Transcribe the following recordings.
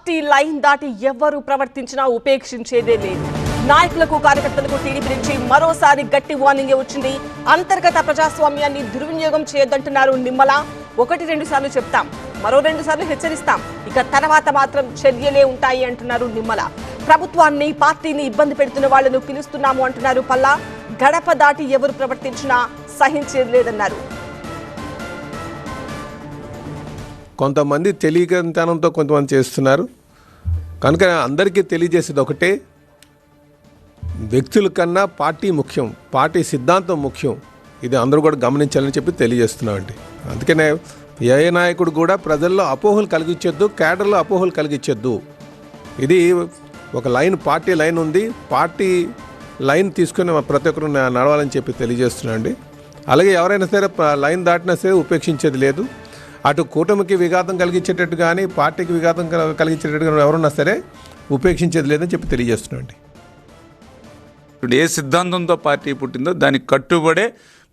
Party line దాటి ఎవ్వరూ ప్రవర్తించినా ఉపేక్షించేదే లేదు. నాయకులకు కార్యకర్తలకు టీడీపీ నుంచి మరోసారి గట్టి వార్నింగ్ వచ్చింది. అంతర్గత ప్రజాస్వామ్యాన్ని దుర్వినియోగం చేయొద్దంటున్నారు నిమ్మల. 1-2 సార్లు చెప్తాం, మరో 2 సార్లు హెచ్చరిస్తాం, ఇక తర్వాత మాత్రం చర్యలే ఉంటాయి అంటున్నారు నిమ్మల. ప్రభుత్వాన్ని పార్టీని ఇబ్బంది పెడుతున్న వాళ్లను పిలుస్తున్నాము అంటున్నారు పల్లా. గడప దాటి ఎవరు ప్రవర్తించినా సహించేది లేదన్నారు. కొంతమంది తెలియకతనంతో కొంతమంది చేస్తున్నారు కనుక అందరికీ తెలియజేసేది ఒకటే, వ్యక్తుల కన్నా పార్టీ ముఖ్యం, పార్టీ సిద్ధాంతం ముఖ్యం. ఇది అందరూ కూడా గమనించాలని చెప్పి తెలియజేస్తున్నామండి. అందుకనే ఏ నాయకుడు కూడా ప్రజల్లో అపోహలు కలిగించొద్దు, కేడర్లో అపోహలు కలిగించొద్దు. ఇది ఒక లైన్, పార్టీ లైన్ ఉంది. పార్టీ లైన్ తీసుకుని ప్రతి ఒక్కరు నడవాలని చెప్పి తెలియజేస్తున్నాండి. అలాగే ఎవరైనా సరే లైన్ దాటినా సరే ఉపేక్షించేది లేదు. అటు కూటమికి విఘాతం కలిగించేటట్టు కానీ పార్టీకి విఘాతం కలిగించేటట్టు కానీ ఎవరున్నా సరే ఉపేక్షించేది లేదని చెప్పి తెలియజేస్తున్నాండి. ఇప్పుడు ఏ సిద్ధాంతంతో పార్టీ పుట్టిందో దానికి కట్టుబడే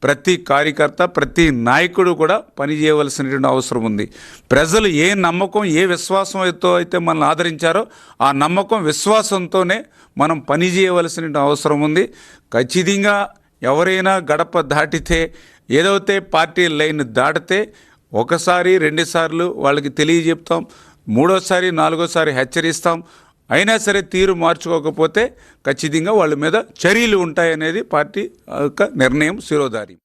ప్రతి కార్యకర్త, ప్రతి నాయకుడు కూడా పనిచేయవలసినటువంటి అవసరం ఉంది. ప్రజలు ఏ నమ్మకం, ఏ విశ్వాసంతో అయితే మనల్ని ఆదరించారో ఆ నమ్మకం, విశ్వాసంతోనే మనం పనిచేయవలసిన అవసరం ఉంది. ఖచ్చితంగా ఎవరైనా గడప దాటితే, ఏదైతే పార్టీ లైన్ దాటితే 1-2 సార్లు వాళ్ళకి తెలియజెప్తాం, 3వ సారి 4వ సారి హెచ్చరిస్తాం. అయినా సరే తీరు మార్చుకోకపోతే ఖచ్చితంగా వాళ్ళ మీద చర్యలు ఉంటాయనేది పార్టీ యొక్క నిర్ణయం, శిరోధారి.